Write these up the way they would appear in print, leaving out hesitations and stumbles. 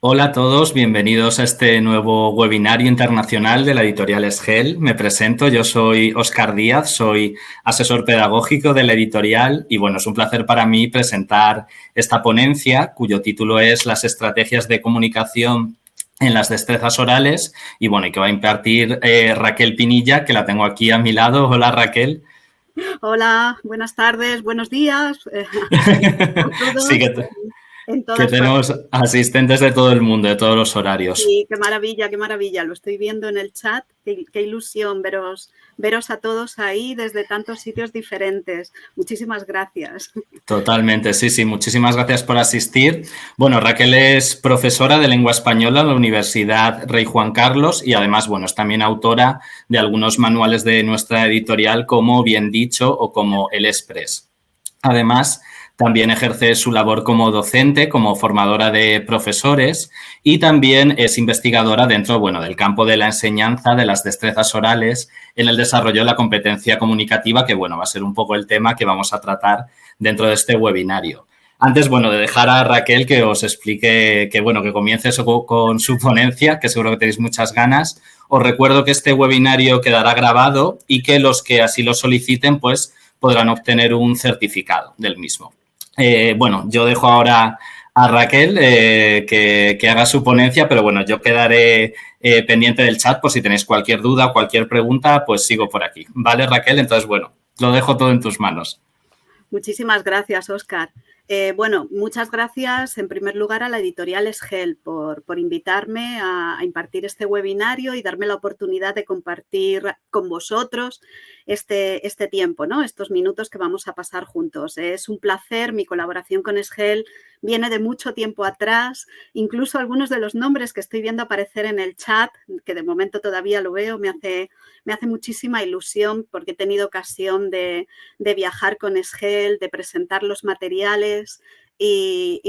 Hola a todos, bienvenidos a este nuevo webinario internacional de la editorial SGEL. Me presento, yo soy Óscar Díaz, soy asesor pedagógico de la editorial y bueno, es un placer para mí presentar esta ponencia cuyo título es Las estrategias de comunicación en las destrezas orales y bueno, y que va a impartir Raquel Pinilla, que la tengo aquí a mi lado. Hola Raquel. Hola, buenas tardes, buenos días a Sí, todos en que todas partes. tenemos asistentes de todo el mundo, de todos los horarios. Sí, qué maravilla, lo estoy viendo en el chat, qué ilusión veros a todos ahí desde tantos sitios diferentes. Muchísimas gracias. Totalmente, sí, sí. Muchísimas gracias por asistir. Bueno, Raquel es profesora de lengua española en la Universidad Rey Juan Carlos y además, bueno, es también autora de algunos manuales de nuestra editorial como Bien Dicho o como El Express. Además, también ejerce su labor como docente, como formadora de profesores y también es investigadora dentro, bueno, del campo de la enseñanza de las destrezas orales en el desarrollo de la competencia comunicativa, que, bueno, va a ser un poco el tema que vamos a tratar dentro de este webinario. Antes, bueno, de dejar a Raquel que os explique, que comience con su ponencia, que seguro que tenéis muchas ganas, os recuerdo que este webinario quedará grabado y que los que así lo soliciten, pues podrán obtener un certificado del mismo. Bueno, yo dejo ahora a Raquel que haga su ponencia, pero bueno, yo quedaré pendiente del chat por si tenéis cualquier duda, cualquier pregunta, pues sigo por aquí. ¿Vale, Raquel? Entonces, bueno, lo dejo todo en tus manos. Muchísimas gracias, Óscar. Bueno, muchas gracias en primer lugar a la editorial SGEL por invitarme a impartir este webinario y darme la oportunidad de compartir con vosotros este tiempo, ¿no? Estos minutos que vamos a pasar juntos. Es un placer, mi colaboración con SGEL viene de mucho tiempo atrás, incluso algunos de los nombres que estoy viendo aparecer en el chat, que de momento todavía lo veo, me hace muchísima ilusión porque he tenido ocasión de viajar con SGEL, de presentar los materiales y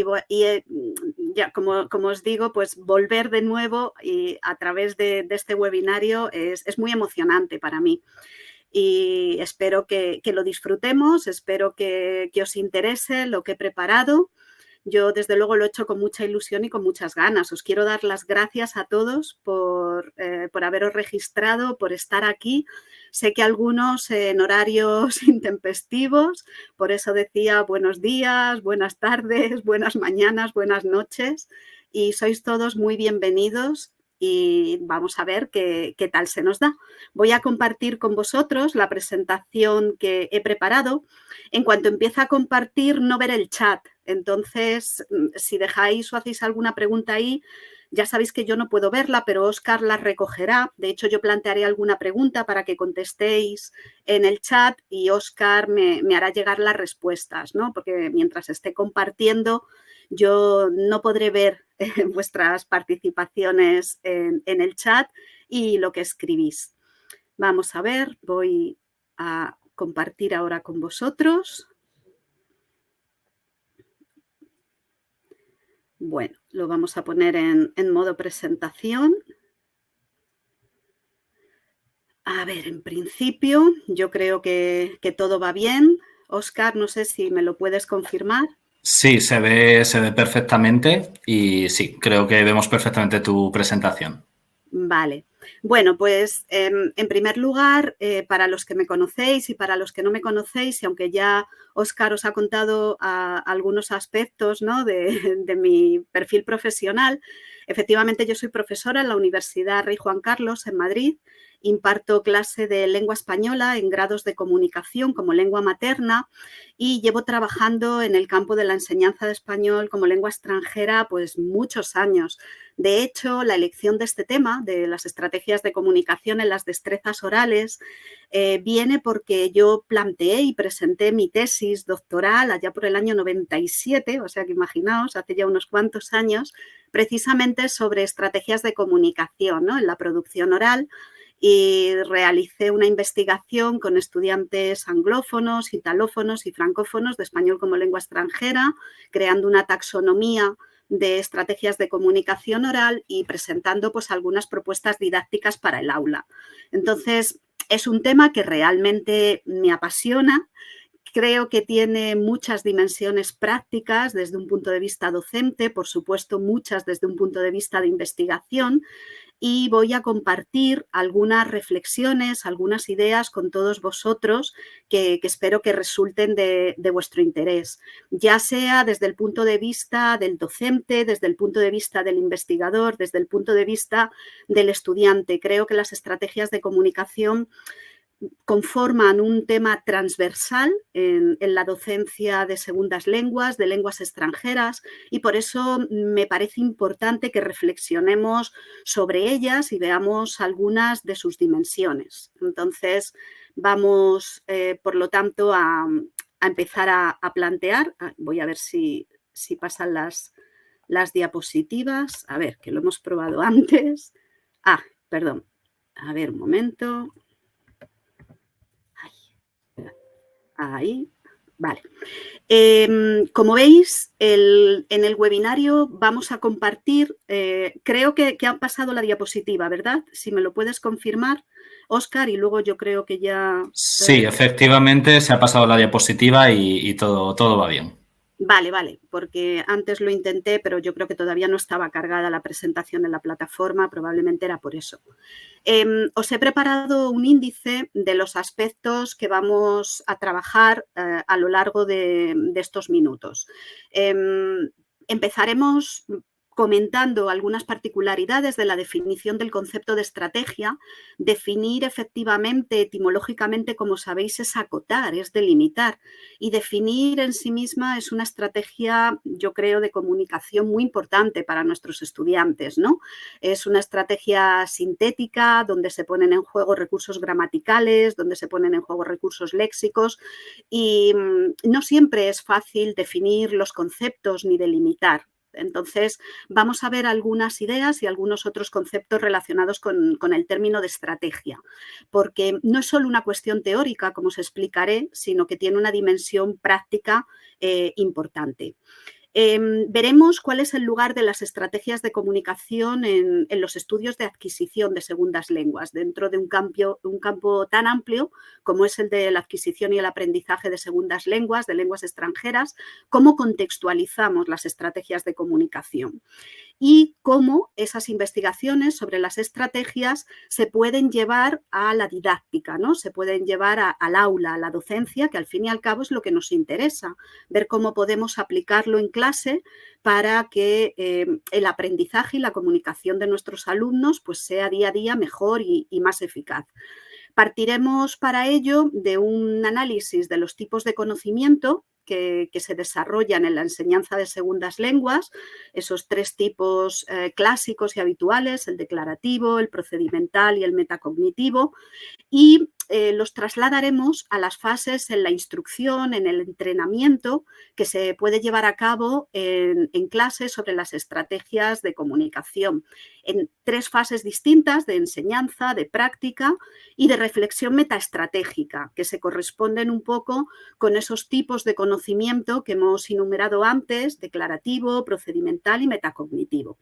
ya como os digo, pues volver de nuevo y a través de este webinario es muy emocionante para mí. Y espero que lo disfrutemos, espero que os interese lo que he preparado. Yo, desde luego, lo he hecho con mucha ilusión y con muchas ganas. Os quiero dar las gracias a todos por haberos registrado, por estar aquí. Sé que algunos en horarios intempestivos, por eso decía buenos días, buenas tardes, buenas mañanas, buenas noches. Y sois todos muy bienvenidos y vamos a ver qué tal se nos da. Voy a compartir con vosotros la presentación que he preparado. En cuanto empiece a compartir, no veré el chat. Entonces, si dejáis o hacéis alguna pregunta ahí, ya sabéis que yo no puedo verla, pero Óscar la recogerá. De hecho, yo plantearé alguna pregunta para que contestéis en el chat y Óscar me hará llegar las respuestas, ¿no? Porque mientras esté compartiendo, yo no podré ver vuestras participaciones en el chat y lo que escribís. Vamos a ver, voy a compartir ahora con vosotros. Bueno, lo vamos a poner en modo presentación. A ver, en principio, yo creo que todo va bien. Óscar, no sé si me lo puedes confirmar. Sí, se ve perfectamente y sí, creo que vemos perfectamente tu presentación. Vale. Bueno, pues en primer lugar, para los que me conocéis y para los que no me conocéis, y aunque ya Óscar os ha contado algunos aspectos, ¿no?, de mi perfil profesional, efectivamente yo soy profesora en la Universidad Rey Juan Carlos en Madrid, imparto clase de lengua española en grados de comunicación como lengua materna y llevo trabajando en el campo de la enseñanza de español como lengua extranjera pues muchos años. De hecho, la elección de este tema, de las estrategias de comunicación en las destrezas orales, viene porque yo planteé y presenté mi tesis doctoral allá por el año 97, o sea que imaginaos, hace ya unos cuantos años, precisamente sobre estrategias de comunicación, ¿no?, en la producción oral, y realicé una investigación con estudiantes anglófonos, italófonos y francófonos de español como lengua extranjera, creando una taxonomía de estrategias de comunicación oral y presentando pues algunas propuestas didácticas para el aula. Entonces, es un tema que realmente me apasiona, Creo que tiene muchas dimensiones prácticas desde un punto de vista docente, por supuesto muchas desde un punto de vista de investigación, y voy a compartir algunas reflexiones, algunas ideas con todos vosotros que espero que resulten de vuestro interés, ya sea desde el punto de vista del docente, desde el punto de vista del investigador, desde el punto de vista del estudiante. Creo que las estrategias de comunicación conforman un tema transversal en la docencia de segundas lenguas, de lenguas extranjeras, y por eso me parece importante que reflexionemos sobre ellas y veamos algunas de sus dimensiones. Entonces, vamos, por lo tanto, a empezar a plantear. Voy a ver si pasan las diapositivas. A ver, que lo hemos probado antes. Perdón. A ver, un momento. Ahí, vale. Como veis, en el webinario vamos a compartir, creo que han pasado la diapositiva, ¿verdad? Si me lo puedes confirmar, Óscar, y luego yo creo que ya... Sí, efectivamente se ha pasado la diapositiva y todo va bien. Vale, porque antes lo intenté, pero yo creo que todavía no estaba cargada la presentación en la plataforma, probablemente era por eso. Os he preparado un índice de los aspectos que vamos a trabajar a lo largo de estos minutos. Empezaremos comentando algunas particularidades de la definición del concepto de estrategia. Definir efectivamente, etimológicamente, como sabéis, es acotar, es delimitar. Y definir en sí misma es una estrategia, yo creo, de comunicación muy importante para nuestros estudiantes, ¿no? Es una estrategia sintética donde se ponen en juego recursos gramaticales, donde se ponen en juego recursos léxicos, y no siempre es fácil definir los conceptos ni delimitar. Entonces, vamos a ver algunas ideas y algunos otros conceptos relacionados con el término de estrategia, porque no es solo una cuestión teórica, como os explicaré, sino que tiene una dimensión práctica importante. Veremos cuál es el lugar de las estrategias de comunicación en los estudios de adquisición de segundas lenguas dentro de un campo tan amplio como es el de la adquisición y el aprendizaje de segundas lenguas, de lenguas extranjeras, cómo contextualizamos las estrategias de comunicación y cómo esas investigaciones sobre las estrategias se pueden llevar a la didáctica, ¿no? Se pueden llevar al aula, a la docencia, que al fin y al cabo es lo que nos interesa, ver cómo podemos aplicarlo en clase para que el aprendizaje y la comunicación de nuestros alumnos pues, sea día a día mejor y más eficaz. Partiremos para ello de un análisis de los tipos de conocimiento que se desarrollan en la enseñanza de segundas lenguas, esos tres tipos clásicos y habituales, el declarativo, el procedimental y el metacognitivo, y los trasladaremos a las fases en la instrucción, en el entrenamiento que se puede llevar a cabo en clase sobre las estrategias de comunicación, en tres fases distintas de enseñanza, de práctica y de reflexión metaestratégica, que se corresponden un poco con esos tipos de conocimiento que hemos enumerado antes, declarativo, procedimental y metacognitivo.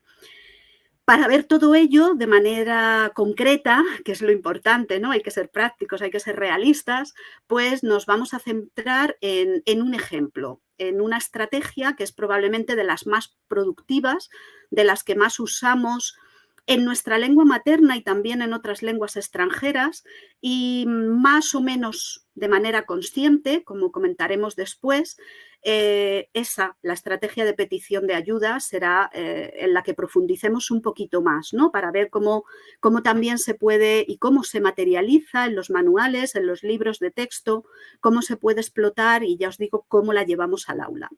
Para ver todo ello de manera concreta, que es lo importante, ¿no? Hay que ser prácticos, hay que ser realistas, pues nos vamos a centrar en un ejemplo, en una estrategia que es probablemente de las más productivas, de las que más usamos en nuestra lengua materna y también en otras lenguas extranjeras y más o menos de manera consciente, como comentaremos después, la estrategia de petición de ayuda será en la que profundicemos un poquito más, ¿no? Para ver cómo también se puede y cómo se materializa en los manuales, en los libros de texto, cómo se puede explotar y ya os digo cómo la llevamos al aula.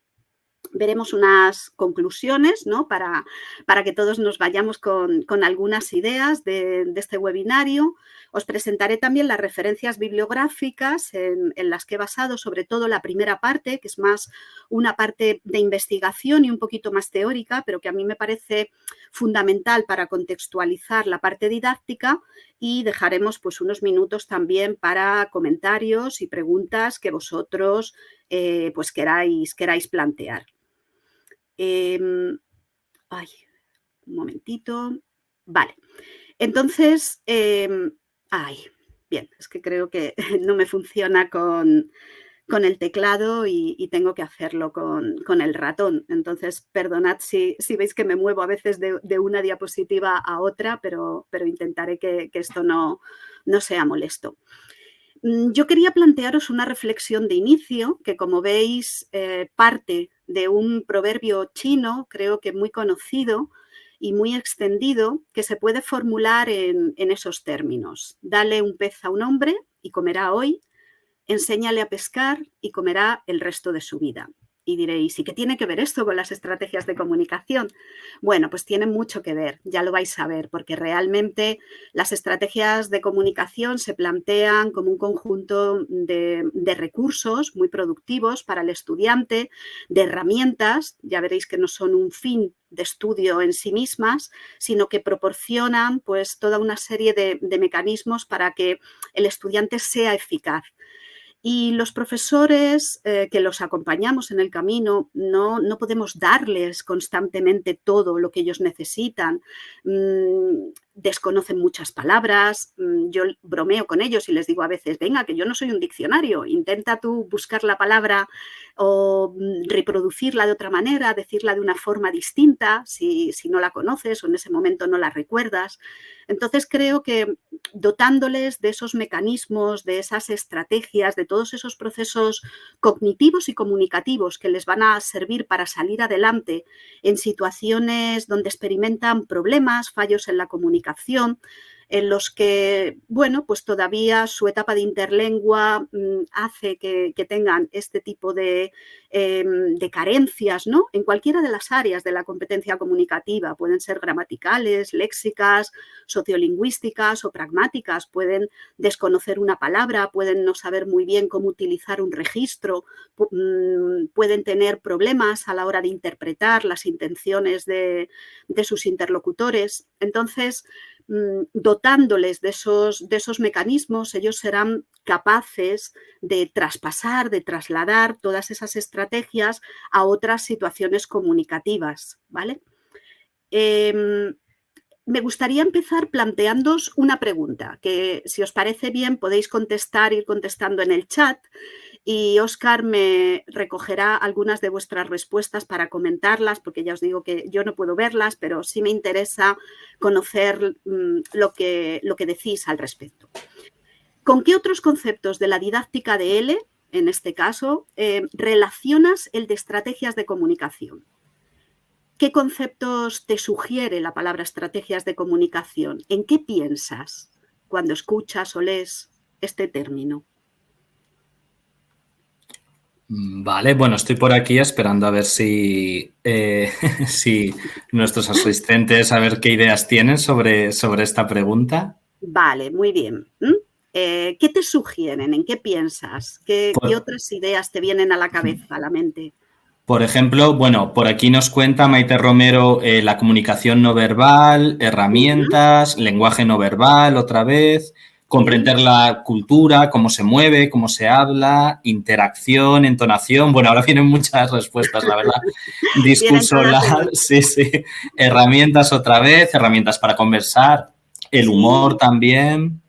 Veremos unas conclusiones, ¿no? para que todos nos vayamos con algunas ideas de este webinario. Os presentaré también las referencias bibliográficas en las que he basado sobre todo la primera parte, que es más una parte de investigación y un poquito más teórica, pero que a mí me parece fundamental para contextualizar la parte didáctica, y dejaremos pues unos minutos también para comentarios y preguntas que vosotros pues queráis plantear. Un momentito. Vale. Entonces, bien, es que creo que no me funciona con con el teclado y tengo que hacerlo con el ratón. Entonces, perdonad si veis que me muevo a veces de una diapositiva a otra, pero intentaré que esto no sea molesto. Yo quería plantearos una reflexión de inicio que, como veis, parte de un proverbio chino, creo que muy conocido y muy extendido, que se puede formular en esos términos. Dale un pez a un hombre y comerá hoy, enséñale a pescar y comerá el resto de su vida. Y diréis, ¿y qué tiene que ver esto con las estrategias de comunicación? Bueno, pues tiene mucho que ver, ya lo vais a ver, porque realmente las estrategias de comunicación se plantean como un conjunto de recursos muy productivos para el estudiante, de herramientas, ya veréis que no son un fin de estudio en sí mismas, sino que proporcionan pues toda una serie de mecanismos para que el estudiante sea eficaz. Y los profesores que los acompañamos en el camino no podemos darles constantemente todo lo que ellos necesitan. Desconocen muchas palabras. Yo bromeo con ellos y les digo a veces, venga, que yo no soy un diccionario, intenta tú buscar la palabra o reproducirla de otra manera, decirla de una forma distinta si no la conoces o en ese momento no la recuerdas. Entonces creo que dotándoles de esos mecanismos, de esas estrategias, de todos esos procesos cognitivos y comunicativos que les van a servir para salir adelante en situaciones donde experimentan problemas, fallos en la comunicación, en los que, bueno, pues todavía su etapa de interlengua hace que tengan este tipo de carencias, ¿no? En cualquiera de las áreas de la competencia comunicativa, pueden ser gramaticales, léxicas, sociolingüísticas o pragmáticas, pueden desconocer una palabra, pueden no saber muy bien cómo utilizar un registro, pueden tener problemas a la hora de interpretar las intenciones de sus interlocutores. Entonces, dotándoles de esos mecanismos, ellos serán capaces de traspasar, de trasladar todas esas estrategias a otras situaciones comunicativas, ¿vale? Me gustaría empezar planteándoos una pregunta que, si os parece bien, podéis ir contestando en el chat y Óscar me recogerá algunas de vuestras respuestas para comentarlas, porque ya os digo que yo no puedo verlas, pero sí me interesa conocer lo que decís al respecto. ¿Con qué otros conceptos de la didáctica de L, en este caso, relacionas el de estrategias de comunicación? ¿Qué conceptos te sugiere la palabra estrategias de comunicación? ¿En qué piensas cuando escuchas o lees este término? Vale, bueno, estoy por aquí esperando a ver si, si nuestros asistentes, a ver qué ideas tienen sobre esta pregunta. Vale, muy bien. ¿Qué te sugieren? ¿En qué piensas? ¿Qué otras ideas te vienen a la cabeza, a la mente? Por ejemplo, bueno, por aquí nos cuenta Maite Romero la comunicación no verbal, herramientas, lenguaje no verbal, otra vez, comprender la cultura, cómo se mueve, cómo se habla, interacción, entonación. Bueno, ahora vienen muchas respuestas, la verdad. Discurso oral, sí. Herramientas otra vez, herramientas para conversar, el humor también,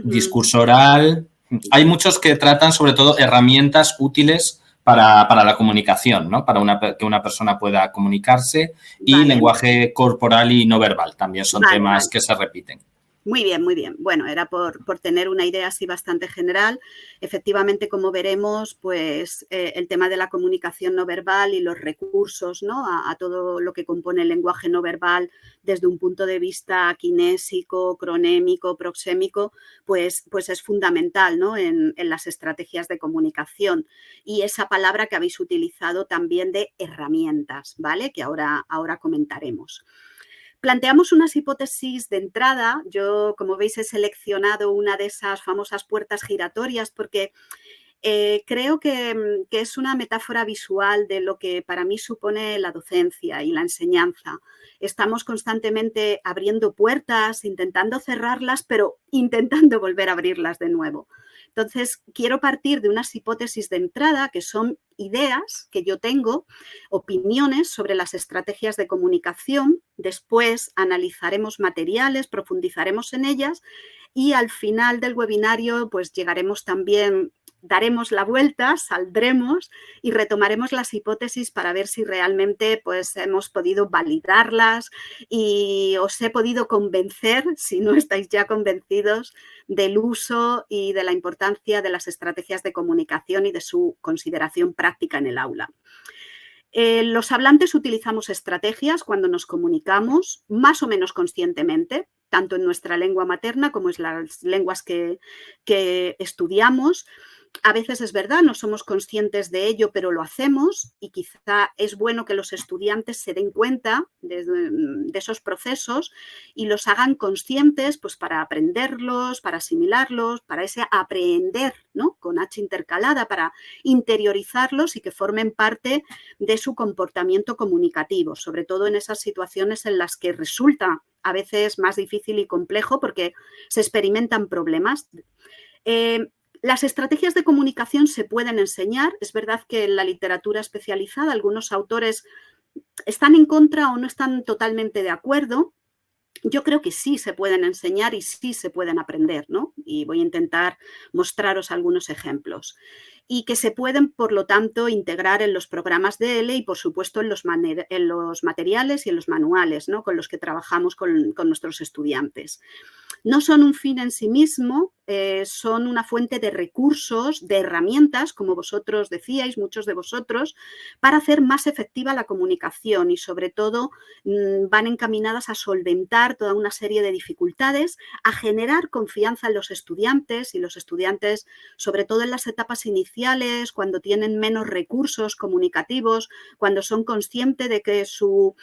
discurso oral. Hay muchos que tratan sobre todo herramientas útiles para la comunicación, ¿no? Para que una persona pueda comunicarse y lenguaje corporal y no verbal. También son temas que se repiten. Muy bien, muy bien. Bueno, era por tener una idea así bastante general. Efectivamente, como veremos, pues el tema de la comunicación no verbal y los recursos, ¿no? a todo lo que compone el lenguaje no verbal desde un punto de vista kinésico, cronémico, proxémico, pues es fundamental, ¿no? en las estrategias de comunicación. Y esa palabra que habéis utilizado también de herramientas, ¿vale? Que ahora comentaremos. Planteamos unas hipótesis de entrada. Yo, como veis, he seleccionado una de esas famosas puertas giratorias porque creo que es una metáfora visual de lo que para mí supone la docencia y la enseñanza. Estamos constantemente abriendo puertas, intentando cerrarlas, pero intentando volver a abrirlas de nuevo. Entonces, quiero partir de unas hipótesis de entrada que son ideas que yo tengo, opiniones sobre las estrategias de comunicación. Después analizaremos materiales, profundizaremos en ellas y al final del webinario pues llegaremos también, daremos la vuelta, saldremos y retomaremos las hipótesis para ver si realmente pues hemos podido validarlas y os he podido convencer, si no estáis ya convencidos, del uso y de la importancia de las estrategias de comunicación y de su consideración práctica en el aula. Los hablantes utilizamos estrategias cuando nos comunicamos, más o menos conscientemente, tanto en nuestra lengua materna como en las lenguas que estudiamos. A veces es verdad, no somos conscientes de ello, pero lo hacemos y quizá es bueno que los estudiantes se den cuenta de esos procesos y los hagan conscientes pues, para aprenderlos, para asimilarlos, para ese aprender, ¿no? Con H intercalada, para interiorizarlos y que formen parte de su comportamiento comunicativo, sobre todo en esas situaciones en las que resulta a veces más difícil y complejo porque se experimentan problemas. Las estrategias de comunicación se pueden enseñar. Es verdad que en la literatura especializada algunos autores están en contra o no están totalmente de acuerdo. Yo creo que sí se pueden enseñar y sí se pueden aprender, ¿no? Y voy a intentar mostraros algunos ejemplos. Y que se pueden, por lo tanto, integrar en los programas de ELE y, por supuesto, en los materiales y en los manuales, ¿no? Con los que trabajamos con nuestros estudiantes. No son un fin en sí mismo, son una fuente de recursos, de herramientas, como vosotros decíais, muchos de vosotros, para hacer más efectiva la comunicación y, sobre todo, van encaminadas a solventar toda una serie de dificultades, a generar confianza en los estudiantes y los estudiantes, sobre todo en las etapas iniciales, cuando tienen menos recursos comunicativos, cuando son conscientes de que su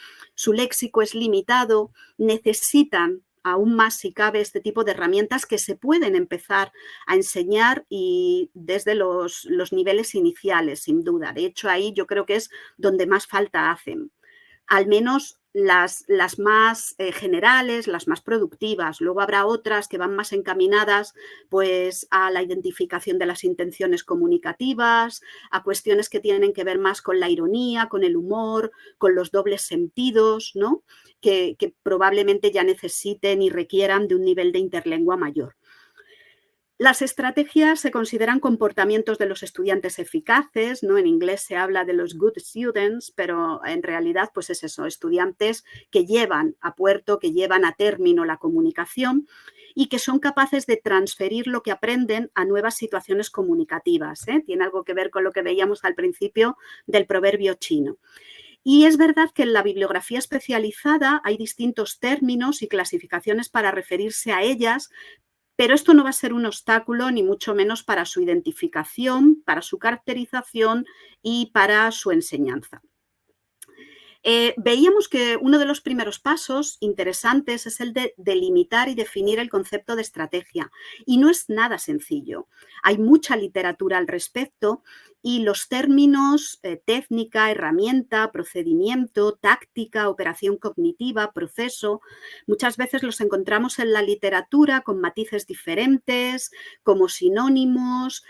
léxico es limitado, necesitan aún más si cabe este tipo de herramientas que se pueden empezar a enseñar y desde los niveles iniciales, sin duda. De hecho, ahí yo creo que es donde más falta hacen. Al menos las más generales, las más productivas. Luego habrá otras que van más encaminadas pues, a la identificación de las intenciones comunicativas, a cuestiones que tienen que ver más con la ironía, con el humor, con los dobles sentidos, ¿no? que probablemente ya necesiten y requieran de un nivel de interlengua mayor. Las estrategias se consideran comportamientos de los estudiantes eficaces, ¿no? En inglés se habla de los good students, pero en realidad pues es eso, estudiantes que llevan a puerto, que llevan a término la comunicación y que son capaces de transferir lo que aprenden a nuevas situaciones comunicativas, ¿eh? Tiene algo que ver con lo que veíamos al principio del proverbio chino. Y es verdad que en la bibliografía especializada hay distintos términos y clasificaciones para referirse a ellas, pero esto no va a ser un obstáculo ni mucho menos para su identificación, para su caracterización y para su enseñanza. Veíamos que uno de los primeros pasos interesantes es el de delimitar y definir el concepto de estrategia. Y no es nada sencillo. Hay mucha literatura al respecto y los términos técnica, herramienta, procedimiento, táctica, operación cognitiva, proceso, muchas veces los encontramos en la literatura con matices diferentes, como sinónimos,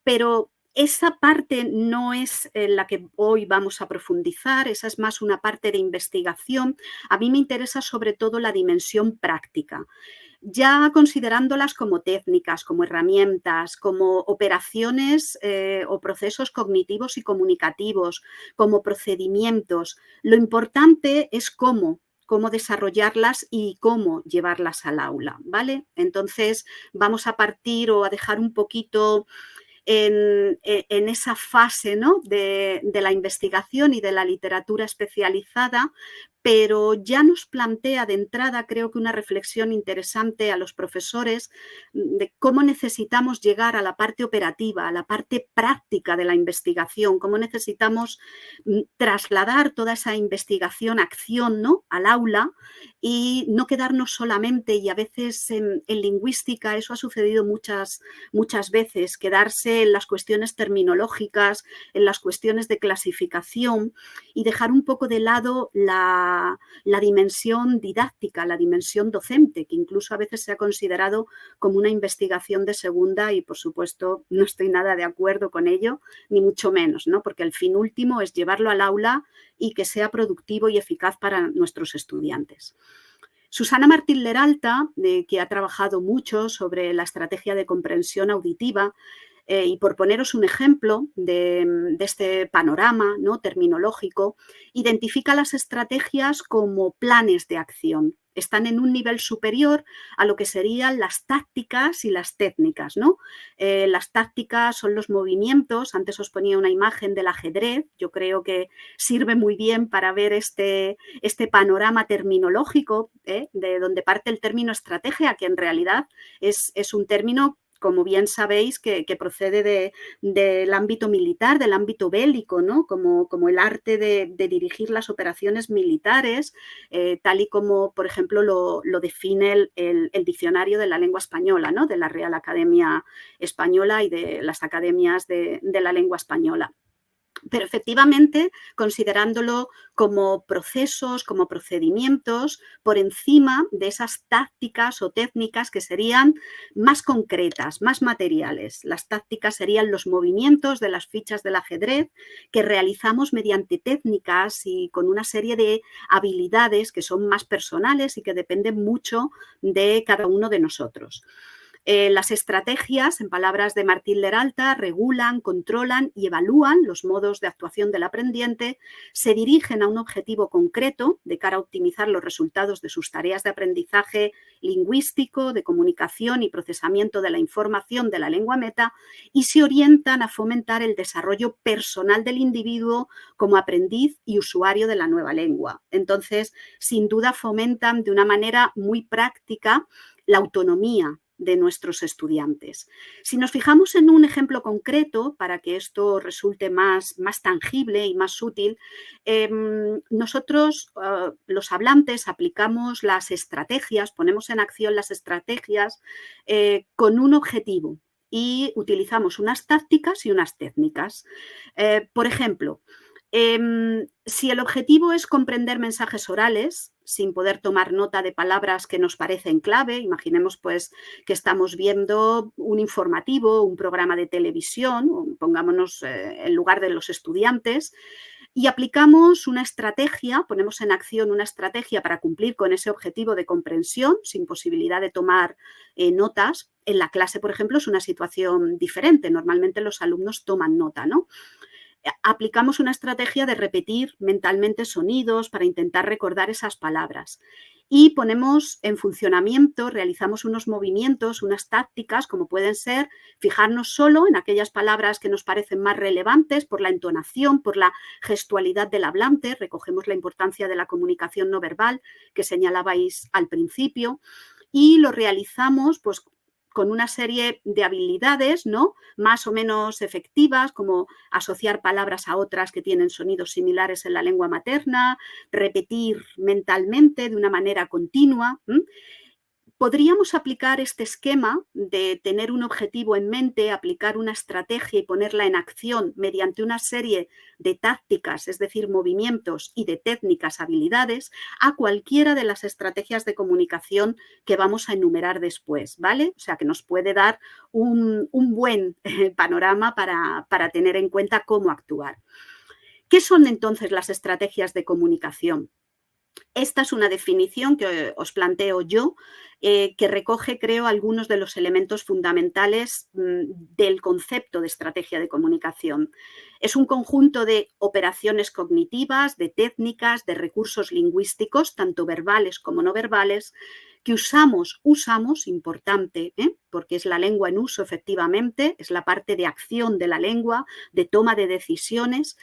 pero esa parte no es la que hoy vamos a profundizar, esa es más una parte de investigación. A mí me interesa sobre todo la dimensión práctica. Ya considerándolas como técnicas, como herramientas, como operaciones o procesos cognitivos y comunicativos, como procedimientos, lo importante es cómo desarrollarlas y cómo llevarlas al aula, ¿vale? Entonces vamos a partir o a dejar un poquito en esa fase, ¿no? de la investigación y de la literatura especializada, pero ya nos plantea de entrada, creo que una reflexión interesante a los profesores de cómo necesitamos llegar a la parte operativa, a la parte práctica de la investigación, cómo necesitamos trasladar toda esa investigación, acción, ¿no? al aula y no quedarnos solamente, y a veces en lingüística eso ha sucedido muchas veces, quedarse en las cuestiones terminológicas, en las cuestiones de clasificación y dejar un poco de lado la dimensión didáctica, la dimensión docente, que incluso a veces se ha considerado como una investigación de segunda y, por supuesto, no estoy nada de acuerdo con ello, ni mucho menos, ¿no? Porque el fin último es llevarlo al aula y que sea productivo y eficaz para nuestros estudiantes. Susana Martín Leralta, que ha trabajado mucho sobre la estrategia de comprensión auditiva, y por poneros un ejemplo de este panorama, ¿no?, terminológico, identifica las estrategias como planes de acción. Están en un nivel superior a lo que serían las tácticas y las técnicas, ¿no? Las tácticas son los movimientos. Antes os ponía una imagen del ajedrez. Yo creo que sirve muy bien para ver este panorama terminológico, de donde parte el término estrategia, que en realidad es un término, como bien sabéis, que procede del ámbito militar, del ámbito bélico, ¿no? Como el arte de dirigir las operaciones militares, tal y como, por ejemplo, lo define el diccionario de la lengua española, ¿no?, de la Real Academia Española y de las academias de la lengua española. Pero efectivamente, considerándolo como procesos, como procedimientos, por encima de esas tácticas o técnicas que serían más concretas, más materiales. Las tácticas serían los movimientos de las fichas del ajedrez que realizamos mediante técnicas y con una serie de habilidades que son más personales y que dependen mucho de cada uno de nosotros. Las estrategias, en palabras de Martín Leralta, regulan, controlan y evalúan los modos de actuación del aprendiente, se dirigen a un objetivo concreto de cara a optimizar los resultados de sus tareas de aprendizaje lingüístico, de comunicación y procesamiento de la información de la lengua meta, y se orientan a fomentar el desarrollo personal del individuo como aprendiz y usuario de la nueva lengua. Entonces, sin duda fomentan de una manera muy práctica la autonomía de nuestros estudiantes. Si nos fijamos en un ejemplo concreto, para que esto resulte más tangible y más útil, nosotros, los hablantes, aplicamos las estrategias, ponemos en acción las estrategias con un objetivo y utilizamos unas tácticas y unas técnicas. Por ejemplo, si el objetivo es comprender mensajes orales sin poder tomar nota de palabras que nos parecen clave, imaginemos pues que estamos viendo un informativo, un programa de televisión, pongámonos en lugar de los estudiantes, y aplicamos una estrategia, ponemos en acción una estrategia para cumplir con ese objetivo de comprensión sin posibilidad de tomar notas. En la clase, por ejemplo, es una situación diferente. Normalmente los alumnos toman nota, ¿no? Aplicamos una estrategia de repetir mentalmente sonidos para intentar recordar esas palabras y ponemos en funcionamiento, realizamos unos movimientos, unas tácticas, como pueden ser fijarnos solo en aquellas palabras que nos parecen más relevantes por la entonación, por la gestualidad del hablante. Recogemos la importancia de la comunicación no verbal que señalabais al principio y lo realizamos pues con una serie de habilidades, ¿no?, más o menos efectivas, como asociar palabras a otras que tienen sonidos similares en la lengua materna, repetir mentalmente de una manera continua. Podríamos aplicar este esquema de tener un objetivo en mente, aplicar una estrategia y ponerla en acción mediante una serie de tácticas, es decir, movimientos y de técnicas, habilidades, a cualquiera de las estrategias de comunicación que vamos a enumerar después, ¿vale? O sea, que nos puede dar un buen panorama para tener en cuenta cómo actuar. ¿Qué son entonces las estrategias de comunicación? Esta es una definición que os planteo yo, que recoge, creo, algunos de los elementos fundamentales del concepto de estrategia de comunicación. Es un conjunto de operaciones cognitivas, de técnicas, de recursos lingüísticos, tanto verbales como no verbales, que usamos, importante, porque es la lengua en uso efectivamente, es la parte de acción de la lengua, de toma de decisiones,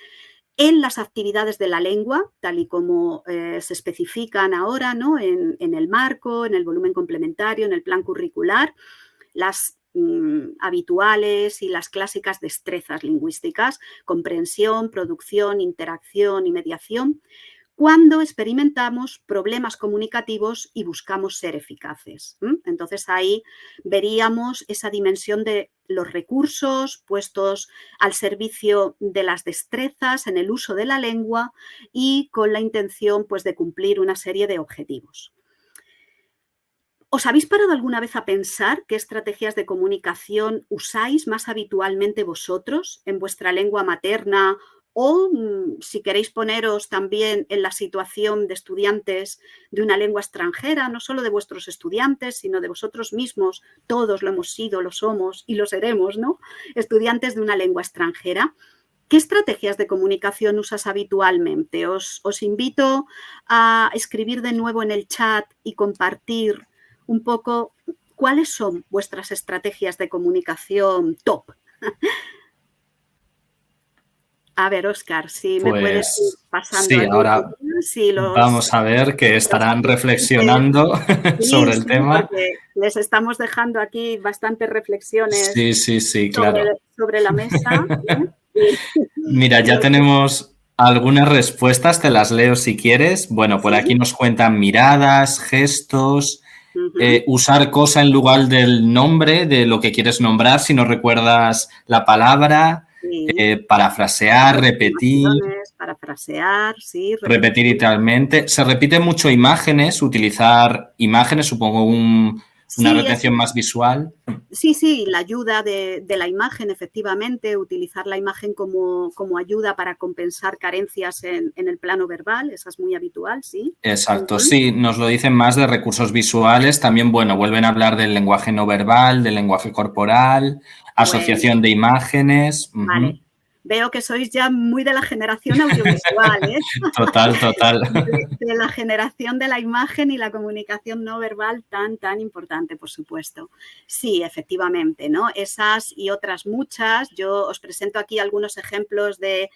en las actividades de la lengua, tal y como se especifican ahora, ¿no?, en el marco, en el volumen complementario, en el plan curricular, las habituales y las clásicas destrezas lingüísticas, comprensión, producción, interacción y mediación, cuando experimentamos problemas comunicativos y buscamos ser eficaces. Entonces ahí veríamos esa dimensión de los recursos puestos al servicio de las destrezas en el uso de la lengua y con la intención pues, de cumplir una serie de objetivos. ¿Os habéis parado alguna vez a pensar qué estrategias de comunicación usáis más habitualmente vosotros en vuestra lengua materna O si queréis poneros también en la situación de estudiantes de una lengua extranjera, no solo de vuestros estudiantes, sino de vosotros mismos, todos lo hemos sido, lo somos y lo seremos, ¿no? Estudiantes de una lengua extranjera. ¿Qué estrategias de comunicación usas habitualmente? Os invito a escribir de nuevo en el chat y compartir un poco cuáles son vuestras estrategias de comunicación top. A ver, Óscar, si me puedes ir Pues pasando sí, allí. ahora Si vamos a ver que estarán estudiantes, reflexionando sobre el sí, tema. porque les estamos dejando aquí bastantes reflexiones Sí, sí, sí, claro. sobre la mesa. Y, Mira, y ya tenemos algunas respuestas, te las leo si quieres. Bueno, por aquí sí. nos cuentan miradas, gestos, Uh-huh. usar cosa en lugar del nombre, de lo que quieres nombrar, si no recuerdas la palabra, Sí. parafrasear, repetir, Aproximaciones, parafrasear, sí, repetir repetir. literalmente. Se repite mucho imágenes, utilizar imágenes, supongo una Sí, retención más visual. sí, la ayuda de la imagen, efectivamente, utilizar la imagen como ayuda para compensar carencias en el plano verbal, esa es muy habitual, sí. Exacto, Uh-huh. sí, nos lo dicen más de recursos visuales. También, bueno, vuelven a hablar del lenguaje no verbal, del lenguaje corporal, Bueno, asociación de imágenes. vale. Veo que sois ya muy de la generación audiovisual, ¿eh? Total, total. De la generación de la imagen y la comunicación no verbal tan importante, por supuesto. Sí, efectivamente, ¿no? Esas y otras muchas. Yo os presento aquí algunos ejemplos de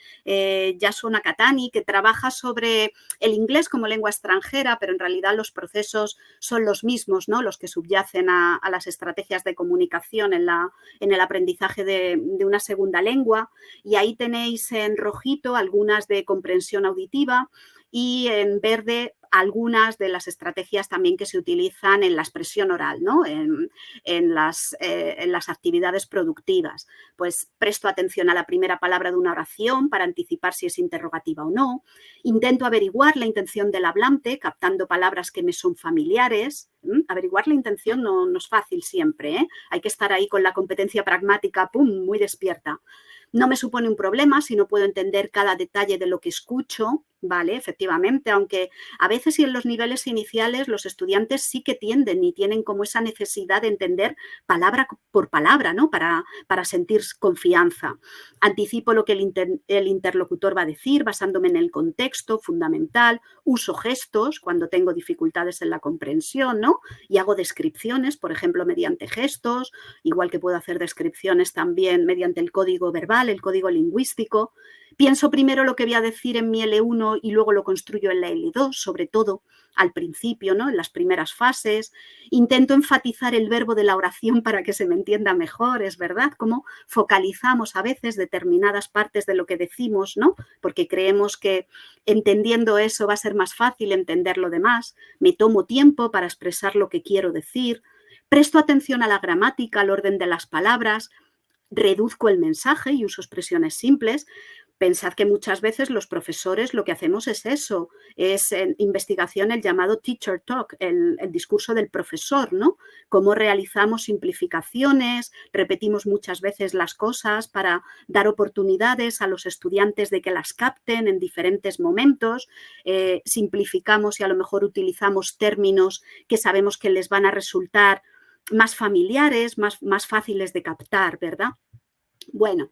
Yasuo Nakatani, que trabaja sobre el inglés como lengua extranjera, pero en realidad los procesos son los mismos, ¿no? Los que subyacen a las estrategias de comunicación en el aprendizaje de una segunda lengua. Y ahí tenéis en rojito algunas de comprensión auditiva y en verde algunas de las estrategias también que se utilizan en la expresión oral, ¿no? en las actividades productivas. Pues presto atención a la primera palabra de una oración para anticipar si es interrogativa o no. Intento averiguar la intención del hablante, captando palabras que me son familiares. Averiguar la intención no es fácil siempre, ¿eh? Hay que estar ahí con la competencia pragmática, ¡pum!, muy despierta. No me supone un problema si no puedo entender cada detalle de lo que escucho, ¿vale? Efectivamente, aunque a veces y en los niveles iniciales los estudiantes sí que tienden y tienen como esa necesidad de entender palabra por palabra, ¿no? Para sentir confianza. Anticipo lo que el interlocutor va a decir basándome en el contexto fundamental, uso gestos cuando tengo dificultades en la comprensión, ¿no? Y hago descripciones, por ejemplo, mediante gestos, igual que puedo hacer descripciones también mediante el código verbal, el código lingüístico. Pienso primero lo que voy a decir en mi L1 y luego lo construyo en la L2, sobre todo al principio, ¿no? En las primeras fases. Intento enfatizar el verbo de la oración para que se me entienda mejor, es verdad, como focalizamos a veces determinadas partes de lo que decimos, ¿no? Porque creemos que entendiendo eso va a ser más fácil entender lo demás. Me tomo tiempo para expresar lo que quiero decir. Presto atención a la gramática, al orden de las palabras, reduzco el mensaje y uso expresiones simples. Pensad que muchas veces los profesores lo que hacemos es eso, es en investigación el llamado teacher talk, el discurso del profesor, ¿no? Cómo realizamos simplificaciones, repetimos muchas veces las cosas para dar oportunidades a los estudiantes de que las capten en diferentes momentos, simplificamos y a lo mejor utilizamos términos que sabemos que les van a resultar más familiares, más fáciles de captar, ¿verdad? Bueno,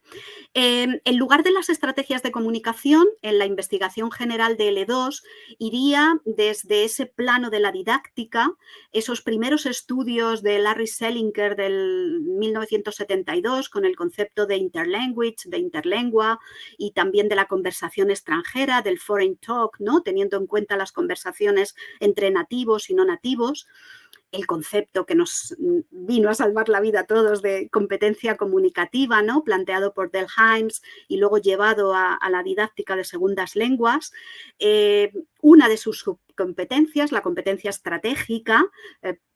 en lugar de las estrategias de comunicación, en la investigación general de L2, iría desde ese plano de la didáctica, esos primeros estudios de Larry Selinker del 1972 con el concepto de interlanguage, de interlengua y también de la conversación extranjera, del foreign talk, ¿no? Teniendo en cuenta las conversaciones entre nativos y no nativos. El concepto que nos vino a salvar la vida a todos de competencia comunicativa, ¿no? Planteado por Delheims y luego llevado a la didáctica de segundas lenguas. Una de sus subcompetencias, la competencia estratégica,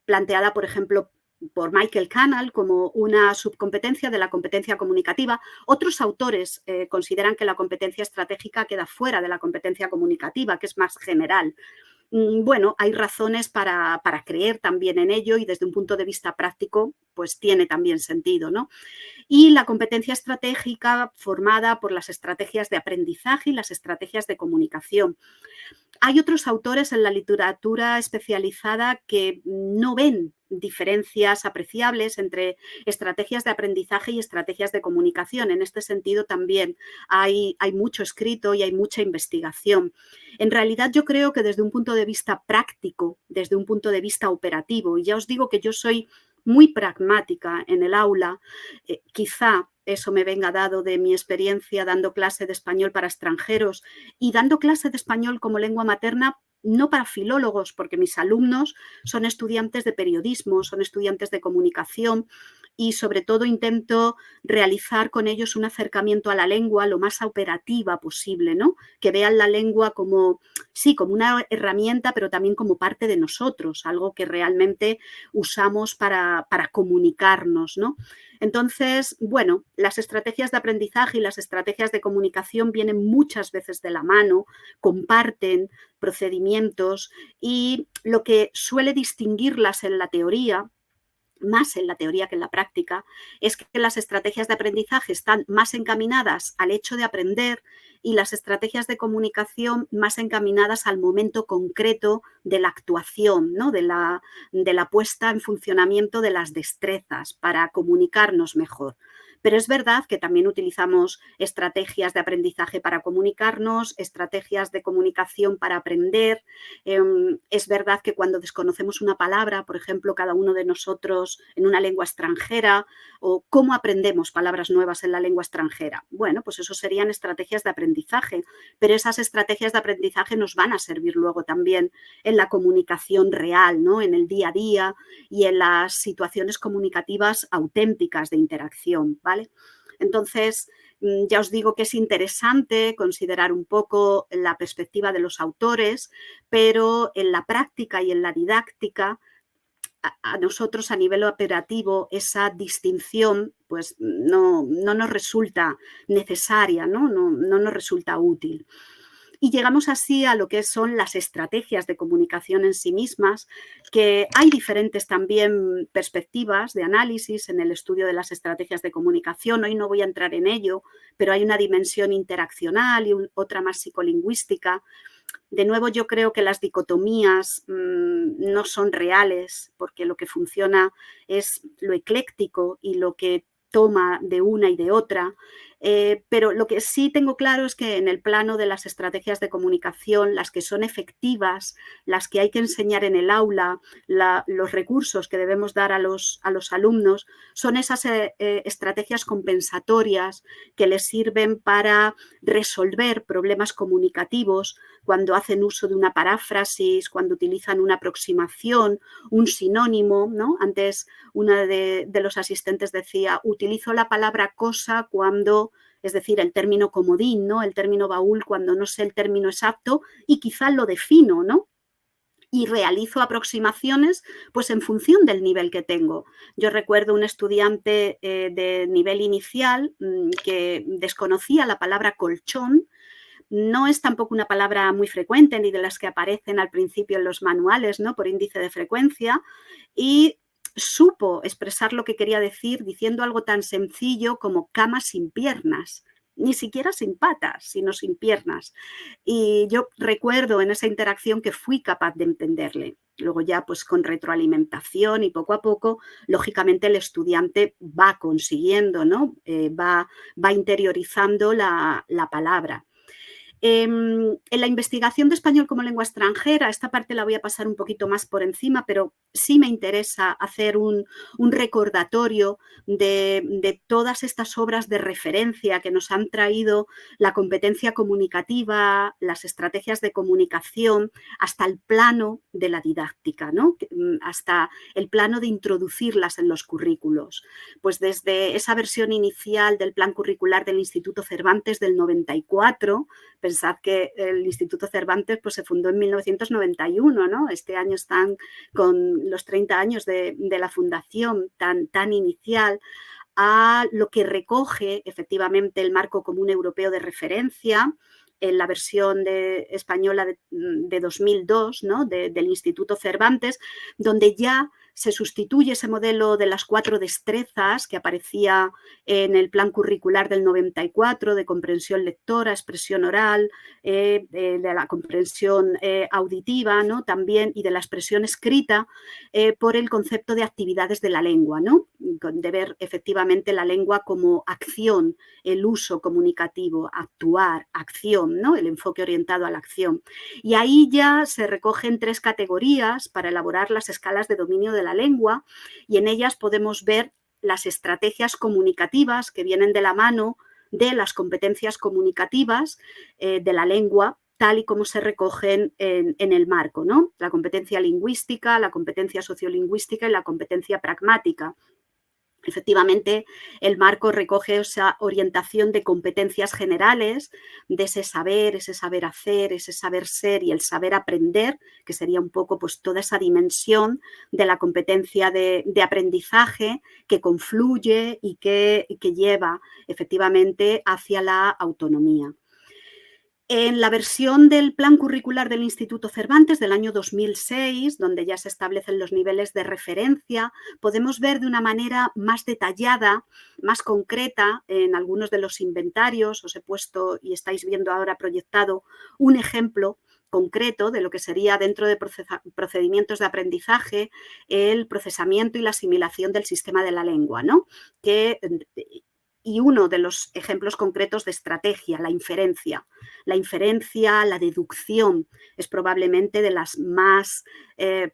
planteada, por ejemplo, por Michael Canal como una subcompetencia de la competencia comunicativa. Otros autores consideran que la competencia estratégica queda fuera de la competencia comunicativa, que es más general. bueno, hay razones para creer también en ello y desde un punto de vista práctico, pues tiene también sentido, ¿no? Y la competencia estratégica formada por las estrategias de aprendizaje y las estrategias de comunicación. Hay otros autores en la literatura especializada que no ven diferencias apreciables entre estrategias de aprendizaje y estrategias de comunicación. En este sentido también hay mucho escrito y hay mucha investigación. En realidad yo creo que desde un punto de vista práctico, desde un punto de vista operativo, y ya os digo que yo soy muy pragmática en el aula, quizá eso me venga dado de mi experiencia dando clase de español para extranjeros y dando clase de español como lengua materna, no para filólogos, porque mis alumnos son estudiantes de periodismo, son estudiantes de comunicación y sobre todo intento realizar con ellos un acercamiento a la lengua lo más operativa posible, ¿no? Que vean la lengua como, sí, como una herramienta, pero también como parte de nosotros, algo que realmente usamos para comunicarnos, ¿no? Entonces, bueno, las estrategias de aprendizaje y las estrategias de comunicación vienen muchas veces de la mano, comparten procedimientos y lo que suele distinguirlas en la teoría, más en la teoría que en la práctica, es que las estrategias de aprendizaje están más encaminadas al hecho de aprender y las estrategias de comunicación más encaminadas al momento concreto de la actuación, ¿no? de la puesta en funcionamiento de las destrezas para comunicarnos mejor. Pero es verdad que también utilizamos estrategias de aprendizaje para comunicarnos, estrategias de comunicación para aprender. Es verdad que cuando desconocemos una palabra, por ejemplo, cada uno de nosotros en una lengua extranjera, o cómo aprendemos palabras nuevas en la lengua extranjera. Bueno, pues eso serían estrategias de aprendizaje, pero esas estrategias de aprendizaje nos van a servir luego también en la comunicación real, ¿no? En el día a día y en las situaciones comunicativas auténticas de interacción, ¿vale? Entonces, ya os digo que es interesante considerar un poco la perspectiva de los autores, pero en la práctica y en la didáctica, a nosotros a nivel operativo esa distinción pues no nos resulta necesaria, no nos resulta útil. Y llegamos así a lo que son las estrategias de comunicación en sí mismas, que hay diferentes también perspectivas de análisis en el estudio de las estrategias de comunicación. Hoy no voy a entrar en ello, pero hay una dimensión interaccional y otra más psicolingüística. De nuevo, yo creo que las dicotomías no son reales, porque lo que funciona es lo ecléctico y lo que toma de una y de otra, pero lo que sí tengo claro es que en el plano de las estrategias de comunicación, las que son efectivas, las que hay que enseñar en el aula, los recursos que debemos dar a los alumnos, son esas estrategias compensatorias que les sirven para resolver problemas comunicativos cuando hacen uso de una paráfrasis, cuando utilizan una aproximación, un sinónimo, ¿no? Antes una de los asistentes decía, utilizo la palabra cosa cuando, es decir, el término comodín, ¿no? El término baúl cuando no sé el término exacto y quizá lo defino, ¿no? Y realizo aproximaciones pues en función del nivel que tengo. Yo recuerdo un estudiante de nivel inicial que desconocía la palabra colchón. No es tampoco una palabra muy frecuente ni de las que aparecen al principio en los manuales, ¿no? Por índice de frecuencia, y supo expresar lo que quería decir diciendo algo tan sencillo como cama sin piernas. Ni siquiera sin patas, sino sin piernas. Y yo recuerdo en esa interacción que fui capaz de entenderle. Luego ya pues con retroalimentación y poco a poco, lógicamente el estudiante va consiguiendo, ¿no? Va interiorizando la palabra. En la investigación de español como lengua extranjera, esta parte la voy a pasar un poquito más por encima, pero sí me interesa hacer un recordatorio de todas estas obras de referencia que nos han traído la competencia comunicativa, las estrategias de comunicación, hasta el plano de la didáctica, ¿no? Hasta el plano de introducirlas en los currículos. Pues desde esa versión inicial del plan curricular del Instituto Cervantes del 94, pensad que el Instituto Cervantes pues, se fundó en 1991, ¿no? Este año están con los 30 años de la fundación tan inicial, a lo que recoge efectivamente el marco común europeo de referencia, en la versión española de 2002, ¿no? Del Instituto Cervantes, donde ya se sustituye ese modelo de las 4 destrezas que aparecía en el plan curricular del 94, de comprensión lectora, expresión oral, de la comprensión auditiva, ¿no? También, y de la expresión escrita, por el concepto de actividades de la lengua, ¿no? De ver efectivamente la lengua como acción, el uso comunicativo, actuar, acción, ¿no? El enfoque orientado a la acción. Y ahí ya se recogen 3 categorías para elaborar las escalas de dominio de la lengua, y en ellas podemos ver las estrategias comunicativas que vienen de la mano de las competencias comunicativas de la lengua, tal y como se recogen en el marco, ¿no? La competencia lingüística, la competencia sociolingüística y la competencia pragmática. Efectivamente, el marco recoge esa orientación de competencias generales, de ese saber hacer, ese saber ser y el saber aprender, que sería un poco pues toda esa dimensión de la competencia de aprendizaje que confluye y que lleva efectivamente hacia la autonomía. En la versión del plan curricular del Instituto Cervantes del año 2006, donde ya se establecen los niveles de referencia, podemos ver de una manera más detallada, más concreta, en algunos de los inventarios, os he puesto y estáis viendo ahora proyectado un ejemplo concreto de lo que sería dentro de procedimientos de aprendizaje el procesamiento y la asimilación del sistema de la lengua, ¿no? Y uno de los ejemplos concretos de estrategia, la inferencia. La inferencia, la deducción, es probablemente de las más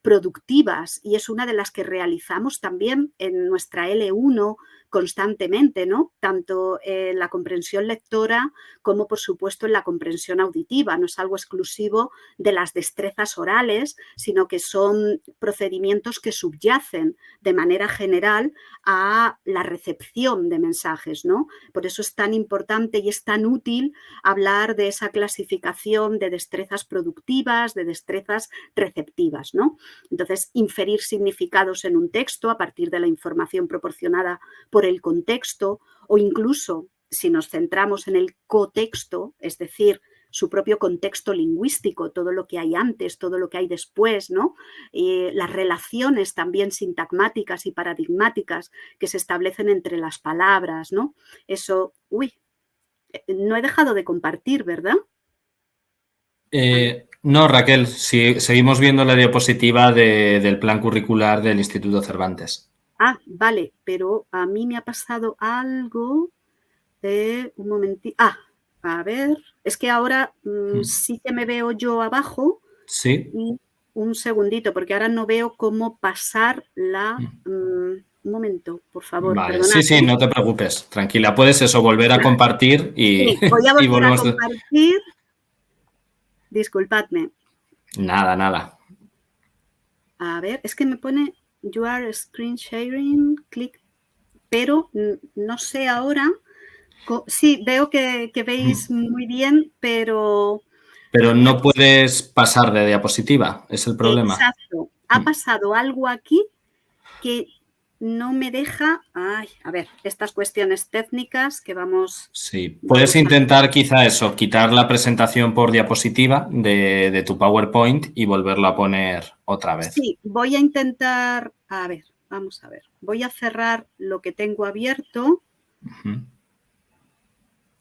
productivas y es una de las que realizamos también en nuestra L1 constantemente, ¿no? Tanto en la comprensión lectora como, por supuesto, en la comprensión auditiva. No es algo exclusivo de las destrezas orales, sino que son procedimientos que subyacen de manera general a la recepción de mensajes, ¿no? Por eso es tan importante y es tan útil hablar de esa clasificación de destrezas productivas, de destrezas receptivas, ¿no? Entonces, inferir significados en un texto a partir de la información proporcionada por el contexto, o incluso si nos centramos en el cotexto, es decir, su propio contexto lingüístico, todo lo que hay antes, todo lo que hay después, ¿no? Las relaciones también sintagmáticas y paradigmáticas que se establecen entre las palabras, ¿no? Eso, no he dejado de compartir, ¿verdad? No, Raquel, sí, seguimos viendo la diapositiva del plan curricular del Instituto Cervantes. Ah, vale, pero a mí me ha pasado algo un momentito. A ver, es que ahora sí que me veo yo abajo. Sí. Y un segundito, porque ahora no veo cómo pasar la... un momento, por favor, Vale, perdonad. sí, no te preocupes, tranquila. Puedes volver a compartir y... Sí, voy a y volver a volvemos... compartir. Disculpadme. Nada. A ver, es que me pone you are screen sharing, click, pero no sé ahora. Sí, veo que veis muy bien, pero... Pero no puedes pasar de diapositiva, es el problema. Exacto. Ha pasado algo aquí que no me deja... Ay, a ver, estas cuestiones técnicas que vamos... Sí, puedes intentar quizá eso, quitar la presentación por diapositiva de tu PowerPoint y volverlo a poner otra vez. Sí, voy a intentar... A ver, vamos a ver. Voy a cerrar lo que tengo abierto.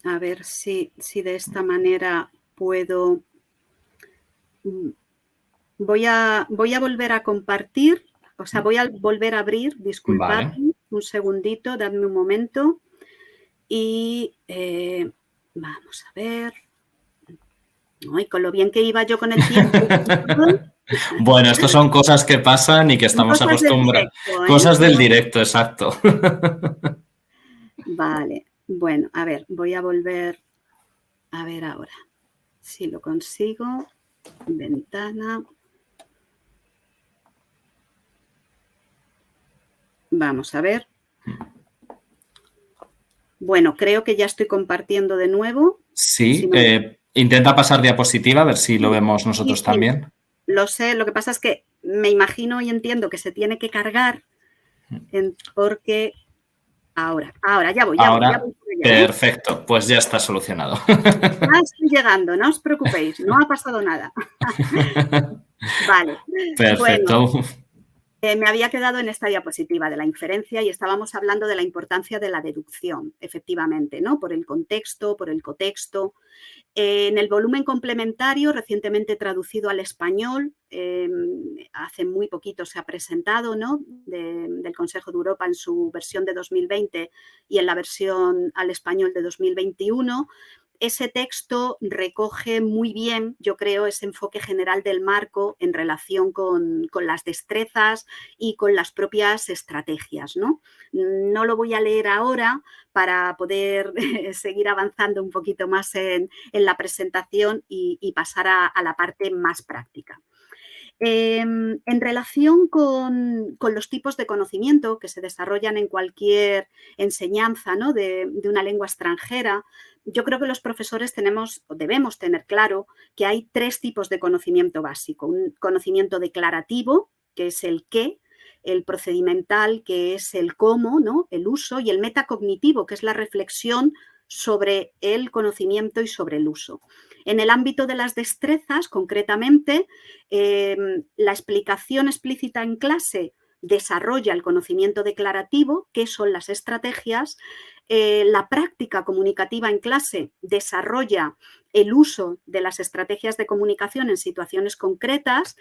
A ver si de esta manera puedo... Voy a volver a compartir, o sea, voy a volver a abrir, disculpadme, vale. Un segundito, dadme un momento y vamos a ver. Ay, con lo bien que iba yo con el tiempo. Bueno, estas son cosas que pasan y que estamos acostumbrados. Cosas del directo, exacto. Vale, bueno, a ver, voy a volver a ver ahora. Si lo consigo, ventana. Vamos a ver. Bueno, creo que ya estoy compartiendo de nuevo. Sí, si no... intenta pasar diapositiva, a ver si lo vemos nosotros sí, también. Lo sé, lo que pasa es que me imagino y entiendo que se tiene que cargar porque Ahora, ya voy Ahora, por allá, ¿eh? perfecto, pues ya está solucionado. Ya estoy llegando, no os preocupéis, no ha pasado nada. Vale, bueno, Perfecto. me había quedado en esta diapositiva de la inferencia y estábamos hablando de la importancia de la deducción, efectivamente, ¿no? Por el contexto, por el cotexto. En el volumen complementario, recientemente traducido al español, hace muy poquito se ha presentado, ¿no? Del Consejo de Europa en su versión de 2020 y en la versión al español de 2021. Ese texto recoge muy bien, yo creo, ese enfoque general del marco en relación con las destrezas y con las propias estrategias, ¿no? No lo voy a leer ahora para poder seguir avanzando un poquito más en la presentación y pasar a la parte más práctica. En relación con los tipos de conocimiento que se desarrollan en cualquier enseñanza, ¿no? de una lengua extranjera, yo creo que los profesores tenemos o debemos tener claro que hay 3 tipos de conocimiento básico. Un conocimiento declarativo, que es el qué, el procedimental, que es el cómo, ¿no? El uso, y el metacognitivo, que es la reflexión sobre el conocimiento y sobre el uso. En el ámbito de las destrezas, concretamente, la explicación explícita en clase desarrolla el conocimiento declarativo, qué son las estrategias. La práctica comunicativa en clase desarrolla el uso de las estrategias de comunicación en situaciones concretas,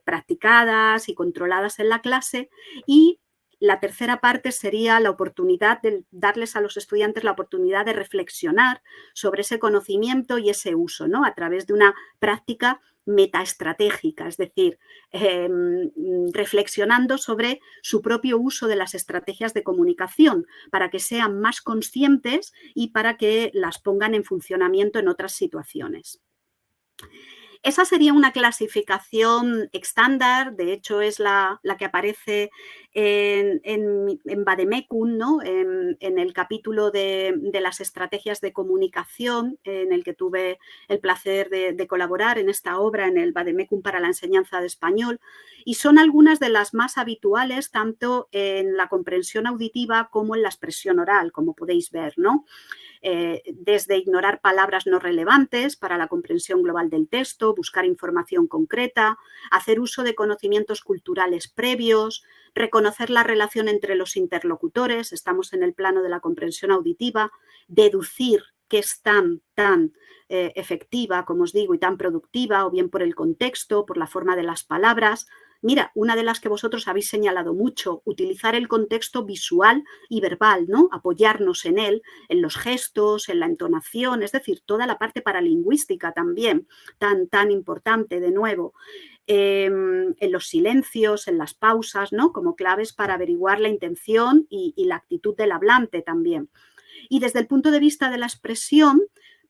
practicadas y controladas en la clase. Y la tercera parte sería la oportunidad de darles a los estudiantes la oportunidad de reflexionar sobre ese conocimiento y ese uso, ¿no? A través de una práctica metaestratégica, es decir, reflexionando sobre su propio uso de las estrategias de comunicación para que sean más conscientes y para que las pongan en funcionamiento en otras situaciones. Esa sería una clasificación estándar, de hecho es la que aparece en Vademecum, ¿no? En el capítulo de las estrategias de comunicación, en el que tuve el placer de colaborar en esta obra, en el Vademecum para la enseñanza de español, y son algunas de las más habituales tanto en la comprensión auditiva como en la expresión oral, como podéis ver, ¿no? Desde ignorar palabras no relevantes para la comprensión global del texto, buscar información concreta, hacer uso de conocimientos culturales previos, reconocer la relación entre los interlocutores, estamos en el plano de la comprensión auditiva, deducir que es tan efectiva, como os digo, y tan productiva, o bien por el contexto, por la forma de las palabras. Mira, una de las que vosotros habéis señalado mucho, utilizar el contexto visual y verbal, ¿no? Apoyarnos en él, en los gestos, en la entonación, es decir, toda la parte paralingüística también, tan importante de nuevo. En los silencios, en las pausas, ¿no? Como claves para averiguar la intención y la actitud del hablante también. Y desde el punto de vista de la expresión,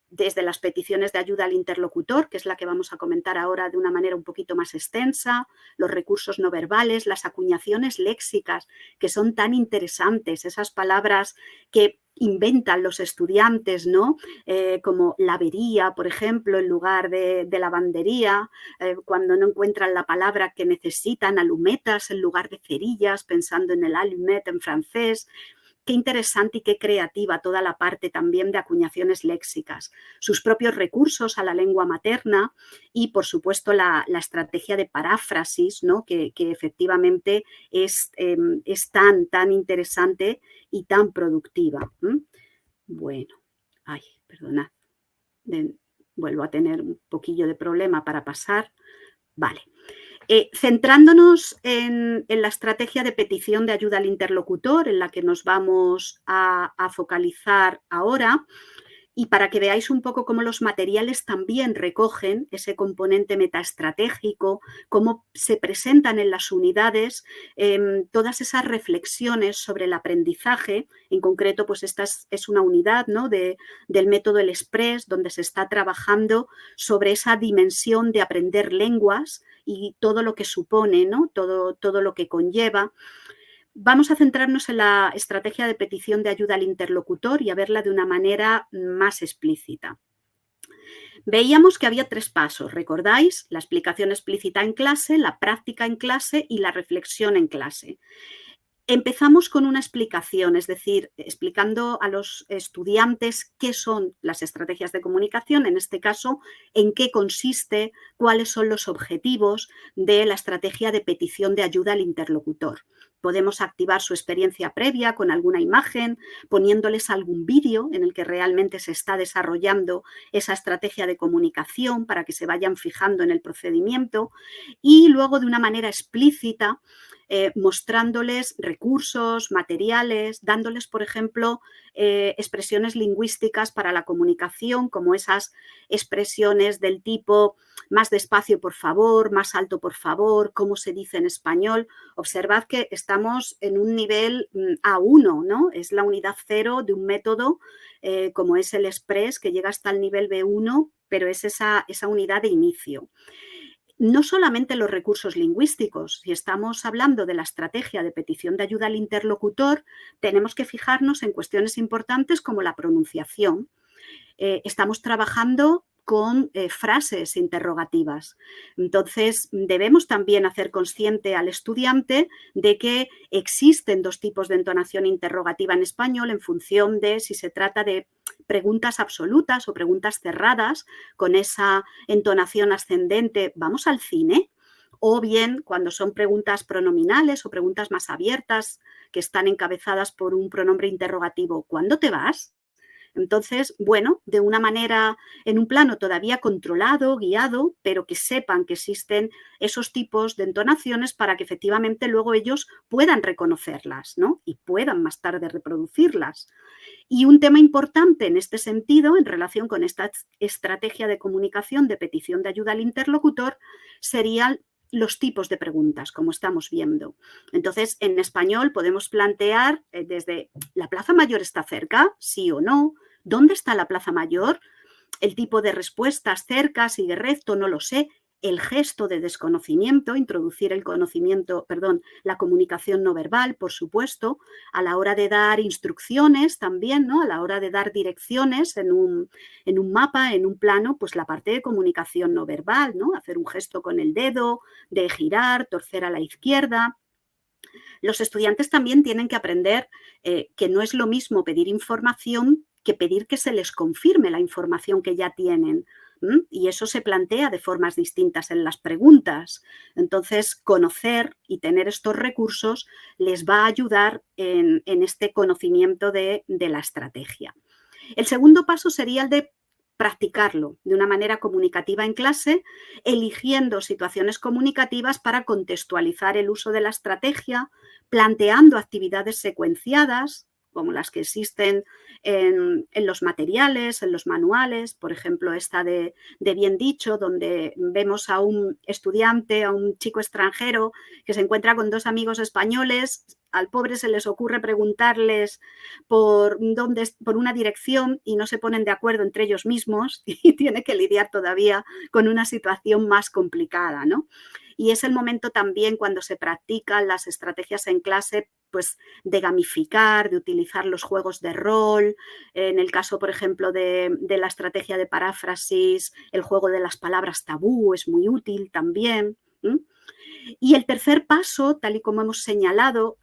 desde las peticiones de ayuda al interlocutor, que es la que vamos a comentar ahora de una manera un poquito más extensa, los recursos no verbales, las acuñaciones léxicas, que son tan interesantes, esas palabras que inventan los estudiantes, ¿no? Como lavería, por ejemplo, en lugar de lavandería, cuando no encuentran la palabra que necesitan, alumetas en lugar de cerillas, pensando en el allumette en francés. Qué interesante y qué creativa toda la parte también de acuñaciones léxicas, sus propios recursos a la lengua materna y, por supuesto, la estrategia de paráfrasis, ¿no? que efectivamente es tan interesante y tan productiva. Bueno, perdonad, vuelvo a tener un poquillo de problema para pasar. Vale. Centrándonos en la estrategia de petición de ayuda al interlocutor, en la que nos vamos a focalizar ahora, y para que veáis un poco cómo los materiales también recogen ese componente metaestratégico, cómo se presentan en las unidades todas esas reflexiones sobre el aprendizaje. En concreto, pues esta es una unidad, ¿no? del método El Express, donde se está trabajando sobre esa dimensión de aprender lenguas y todo lo que supone, ¿no? todo lo que conlleva. Vamos a centrarnos en la estrategia de petición de ayuda al interlocutor y a verla de una manera más explícita. Veíamos que había 3 pasos, ¿recordáis? La explicación explícita en clase, la práctica en clase y la reflexión en clase. Empezamos con una explicación, es decir, explicando a los estudiantes qué son las estrategias de comunicación, en este caso, en qué consiste, cuáles son los objetivos de la estrategia de petición de ayuda al interlocutor. Podemos activar su experiencia previa con alguna imagen, poniéndoles algún vídeo en el que realmente se está desarrollando esa estrategia de comunicación para que se vayan fijando en el procedimiento y luego de una manera explícita mostrándoles recursos, materiales, dándoles, por ejemplo, expresiones lingüísticas para la comunicación, como esas expresiones del tipo más despacio, por favor, más alto, por favor, cómo se dice en español. Observad que estamos en un nivel A1, ¿no? Es la unidad 0 de un método como es el Express, que llega hasta el nivel B1, pero es esa unidad de inicio. No solamente los recursos lingüísticos, si estamos hablando de la estrategia de petición de ayuda al interlocutor, tenemos que fijarnos en cuestiones importantes como la pronunciación. Estamos trabajando con frases interrogativas. Entonces, debemos también hacer consciente al estudiante de que existen dos tipos de entonación interrogativa en español en función de si se trata de preguntas absolutas o preguntas cerradas con esa entonación ascendente, ¿vamos al cine? O bien cuando son preguntas pronominales o preguntas más abiertas que están encabezadas por un pronombre interrogativo, ¿cuándo te vas? Entonces, bueno, de una manera, en un plano todavía controlado, guiado, pero que sepan que existen esos tipos de entonaciones para que efectivamente luego ellos puedan reconocerlas, ¿no? Y puedan más tarde reproducirlas. Y un tema importante en este sentido, en relación con esta estrategia de comunicación de petición de ayuda al interlocutor, serían los tipos de preguntas, como estamos viendo. Entonces, en español podemos plantear desde ¿la Plaza Mayor está cerca? ¿Sí o no? ¿Dónde está la Plaza Mayor? El tipo de respuestas, cerca, sigue recto, no lo sé. El gesto de desconocimiento, introducir el conocimiento, perdón, la comunicación no verbal, por supuesto, a la hora de dar instrucciones también, ¿no? A la hora de dar direcciones en un mapa, en un plano, pues la parte de comunicación no verbal, ¿no? Hacer un gesto con el dedo, de girar, torcer a la izquierda. Los estudiantes también tienen que aprender que no es lo mismo pedir información que pedir que se les confirme la información que ya tienen. Y eso se plantea de formas distintas en las preguntas. Entonces, conocer y tener estos recursos les va a ayudar en este conocimiento de la estrategia. El segundo paso sería el de practicarlo de una manera comunicativa en clase, eligiendo situaciones comunicativas para contextualizar el uso de la estrategia, planteando actividades secuenciadas, como las que existen en los materiales, en los manuales, por ejemplo, esta de Bien Dicho, donde vemos a un estudiante, a un chico extranjero que se encuentra con dos amigos españoles. Al pobre se les ocurre preguntarles por una dirección y no se ponen de acuerdo entre ellos mismos y tiene que lidiar todavía con una situación más complicada, ¿no? Y es el momento también cuando se practican las estrategias en clase, pues de gamificar, de utilizar los juegos de rol. En el caso, por ejemplo, de la estrategia de paráfrasis, el juego de las palabras tabú es muy útil también. Y el tercer paso, tal y como hemos señalado,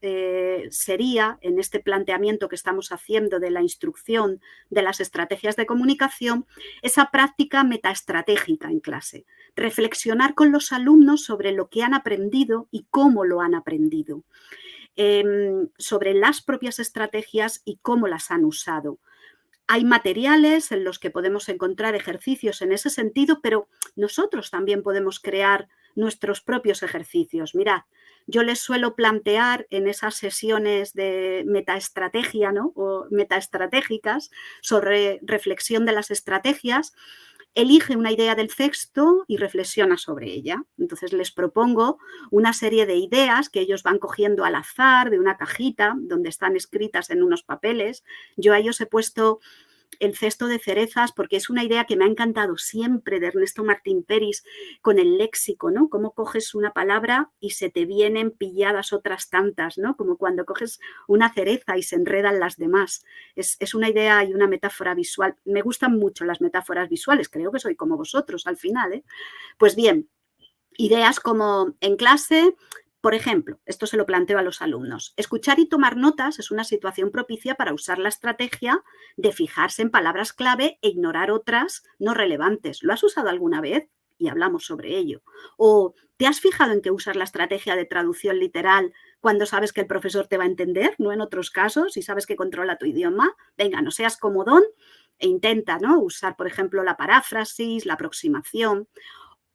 sería, en este planteamiento que estamos haciendo de la instrucción de las estrategias de comunicación, esa práctica metaestratégica en clase. Reflexionar con los alumnos sobre lo que han aprendido y cómo lo han aprendido. Sobre las propias estrategias y cómo las han usado. Hay materiales en los que podemos encontrar ejercicios en ese sentido, pero nosotros también podemos crear nuestros propios ejercicios. Mirad, yo les suelo plantear en esas sesiones de metaestrategia, ¿no? O metaestratégicas sobre reflexión de las estrategias, elige una idea del texto y reflexiona sobre ella. Entonces les propongo una serie de ideas que ellos van cogiendo al azar de una cajita donde están escritas en unos papeles. Yo a ellos he puesto el cesto de cerezas porque es una idea que me ha encantado siempre de Ernesto Martín Peris con el léxico, ¿no? Cómo coges una palabra y se te vienen pilladas otras tantas, ¿no? Como cuando coges una cereza y se enredan las demás. Es una idea y una metáfora visual. Me gustan mucho las metáforas visuales, creo que soy como vosotros al final, ¿eh? Pues bien, ideas como en clase Por ejemplo, esto se lo planteo a los alumnos. Escuchar y tomar notas es una situación propicia para usar la estrategia de fijarse en palabras clave e ignorar otras no relevantes. ¿Lo has usado alguna vez? Y hablamos sobre ello. ¿O te has fijado en que usas la estrategia de traducción literal cuando sabes que el profesor te va a entender, no en otros casos, y sabes que controla tu idioma? Venga, no seas comodón e intenta, ¿no?, usar, por ejemplo, la paráfrasis, la aproximación.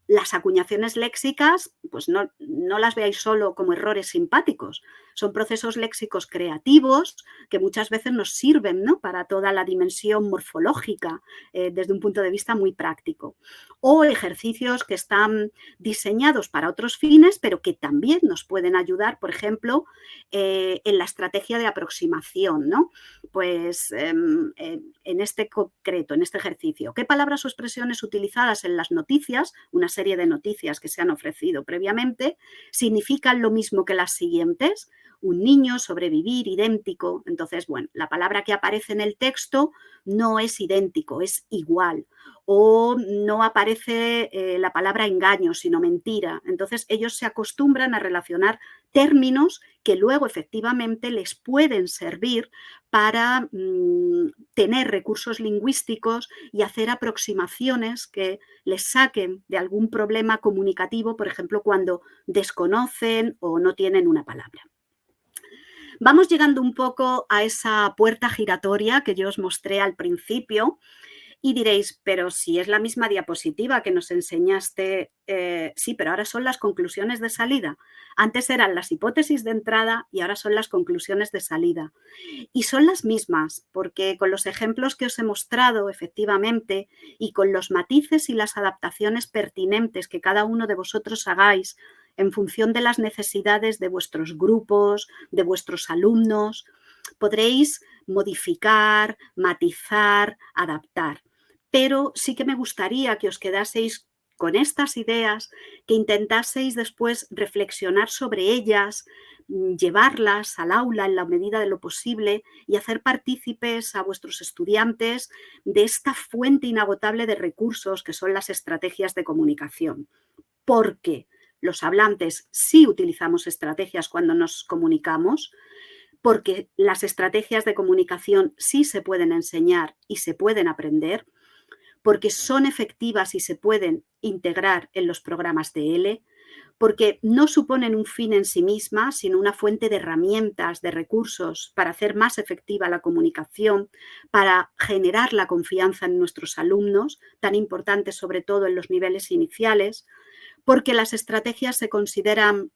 Las acuñaciones léxicas, pues no las veáis solo como errores simpáticos. Son procesos léxicos creativos que muchas veces nos sirven, ¿no?, para toda la dimensión morfológica desde un punto de vista muy práctico. O ejercicios que están diseñados para otros fines, pero que también nos pueden ayudar, por ejemplo, en la estrategia de aproximación, ¿no? Pues en este concreto, en este ejercicio, ¿qué palabras o expresiones utilizadas en las noticias, una serie de noticias que se han ofrecido previamente, significan lo mismo que las siguientes? Un niño, sobrevivir, idéntico. Entonces, bueno, la palabra que aparece en el texto no es idéntico, es igual. O no aparece la palabra engaño, sino mentira. Entonces, ellos se acostumbran a relacionar términos que luego efectivamente les pueden servir para tener recursos lingüísticos y hacer aproximaciones que les saquen de algún problema comunicativo, por ejemplo, cuando desconocen o no tienen una palabra. Vamos llegando un poco a esa puerta giratoria que yo os mostré al principio y diréis, pero si es la misma diapositiva que nos enseñaste, sí, pero ahora son las conclusiones de salida. Antes eran las hipótesis de entrada y ahora son las conclusiones de salida. Y son las mismas, porque con los ejemplos que os he mostrado, efectivamente, y con los matices y las adaptaciones pertinentes que cada uno de vosotros hagáis en función de las necesidades de vuestros grupos, de vuestros alumnos, podréis modificar, matizar, adaptar. Pero sí que me gustaría que os quedaseis con estas ideas, que intentaseis después reflexionar sobre ellas, llevarlas al aula en la medida de lo posible y hacer partícipes a vuestros estudiantes de esta fuente inagotable de recursos que son las estrategias de comunicación. Porque los hablantes sí utilizamos estrategias cuando nos comunicamos, porque las estrategias de comunicación sí se pueden enseñar y se pueden aprender, porque son efectivas y se pueden integrar en los programas de L, porque no suponen un fin en sí misma, sino una fuente de herramientas, de recursos para hacer más efectiva la comunicación, para generar la confianza en nuestros alumnos, tan importante sobre todo en los niveles iniciales, porque las estrategias se consideran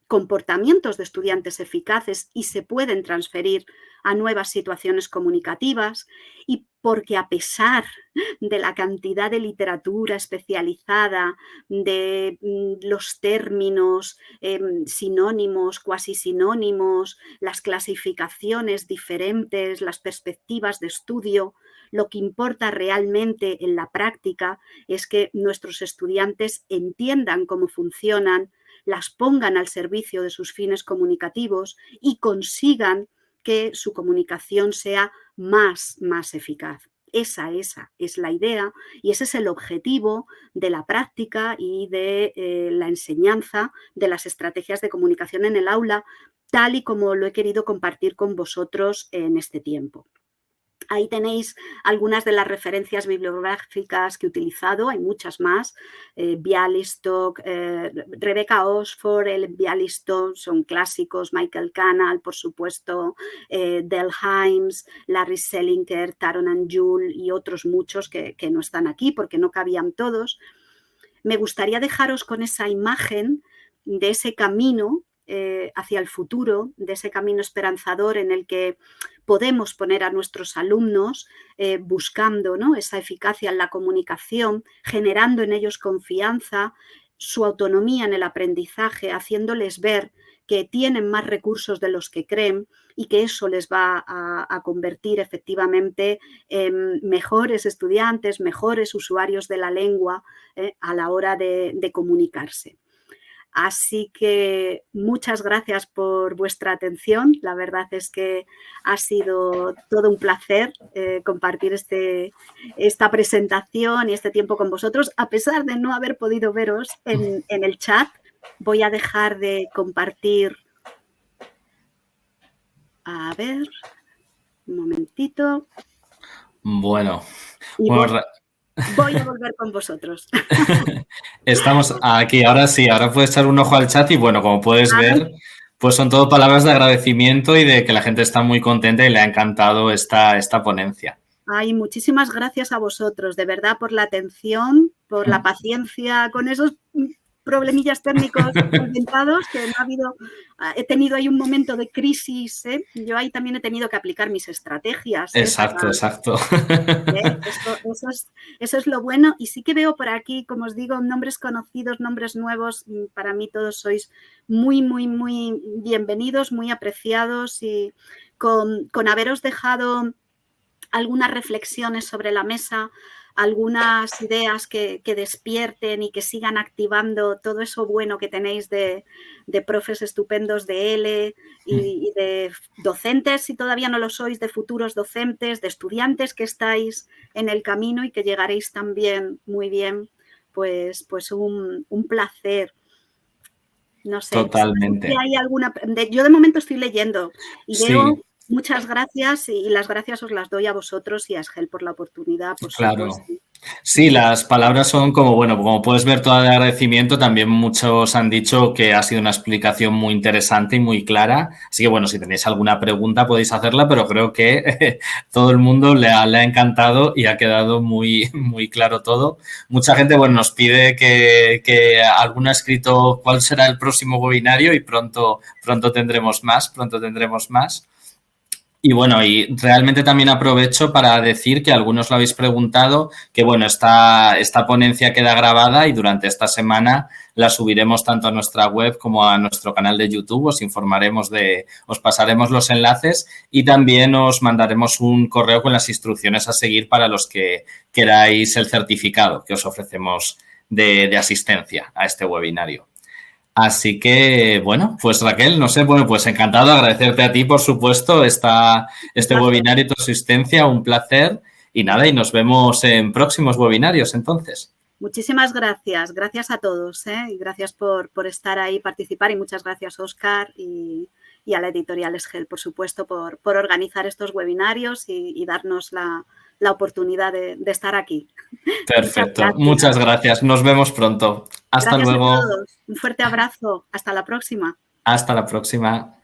comportamientos de estudiantes eficaces y se pueden transferir a nuevas situaciones comunicativas y porque a pesar de la cantidad de literatura especializada, de los términos, sinónimos, cuasi sinónimos, las clasificaciones diferentes, las perspectivas de estudio, lo que importa realmente en la práctica es que nuestros estudiantes entiendan cómo funcionan, las pongan al servicio de sus fines comunicativos y consigan que su comunicación sea más eficaz. Esa es la idea y ese es el objetivo de la práctica y de la enseñanza de las estrategias de comunicación en el aula, tal y como lo he querido compartir con vosotros en este tiempo. Ahí tenéis algunas de las referencias bibliográficas que he utilizado, hay muchas más, Bialystok, Rebecca Osford, Ellen Bialystok, son clásicos, Michael Canal, por supuesto, Del Himes, Larry Selinker, Taron and Jules y otros muchos que no están aquí porque no cabían todos. Me gustaría dejaros con esa imagen de ese camino hacia el futuro, de ese camino esperanzador en el que podemos poner a nuestros alumnos buscando, ¿no?, esa eficacia en la comunicación, generando en ellos confianza, su autonomía en el aprendizaje, haciéndoles ver que tienen más recursos de los que creen y que eso les va a convertir efectivamente en mejores estudiantes, mejores usuarios de la lengua a la hora de comunicarse. Así que muchas gracias por vuestra atención. La verdad es que ha sido todo un placer compartir esta presentación y este tiempo con vosotros, a pesar de no haber podido veros en el chat, voy a dejar de compartir. A ver, un momentito. Bueno. Y voy a volver con vosotros. Estamos aquí, ahora sí, ahora puedes echar un ojo al chat y bueno, como puedes ver, pues son todo palabras de agradecimiento y de que la gente está muy contenta y le ha encantado esta ponencia. Ay, muchísimas gracias a vosotros, de verdad, por la atención, por la paciencia con esos problemillas técnicos inventados que no ha habido. He tenido ahí un momento de crisis, ¿eh? Yo ahí también he tenido que aplicar mis estrategias. Exacto. Eso es lo bueno. Y sí que veo por aquí, como os digo, nombres conocidos, nombres nuevos. Para mí todos sois muy, muy, muy bienvenidos, muy apreciados y con haberos dejado algunas reflexiones sobre la mesa, algunas ideas que despierten y que sigan activando todo eso bueno que tenéis de profes estupendos de L y de docentes, si todavía no lo sois, de futuros docentes, de estudiantes que estáis en el camino y que llegaréis también muy bien, pues un placer. No sé. Totalmente. Si hay alguna. Yo de momento estoy leyendo y veo. Sí. Muchas gracias y las gracias os las doy a vosotros y a SGEL por la oportunidad, por supuesto. Sí, las palabras son como puedes ver, todo el agradecimiento. También muchos han dicho que ha sido una explicación muy interesante y muy clara. Así que, bueno, si tenéis alguna pregunta podéis hacerla, pero creo que todo el mundo le ha encantado y ha quedado muy, muy claro todo. Mucha gente, bueno, nos pide que alguno ha escrito cuál será el próximo webinario y pronto tendremos más. Y bueno, y realmente también aprovecho para decir que algunos lo habéis preguntado, que bueno, esta ponencia queda grabada y durante esta semana la subiremos tanto a nuestra web como a nuestro canal de YouTube. Os pasaremos los enlaces y también os mandaremos un correo con las instrucciones a seguir para los que queráis el certificado que os ofrecemos de asistencia a este webinario. Así que, bueno, pues Raquel, no sé, bueno, pues encantado, agradecerte a ti, por supuesto, este webinario y tu asistencia, un placer. Y nada, y nos vemos en próximos webinarios, entonces. Muchísimas gracias. Gracias a todos, ¿eh? Y gracias por estar ahí, participar. Y muchas gracias, Óscar, y a la editorial SGEL, por supuesto, por organizar estos webinarios y darnos la oportunidad de estar aquí. Perfecto. Muchas gracias. Nos vemos pronto. Hasta luego. Gracias a todos. Un fuerte abrazo. Hasta la próxima. Hasta la próxima.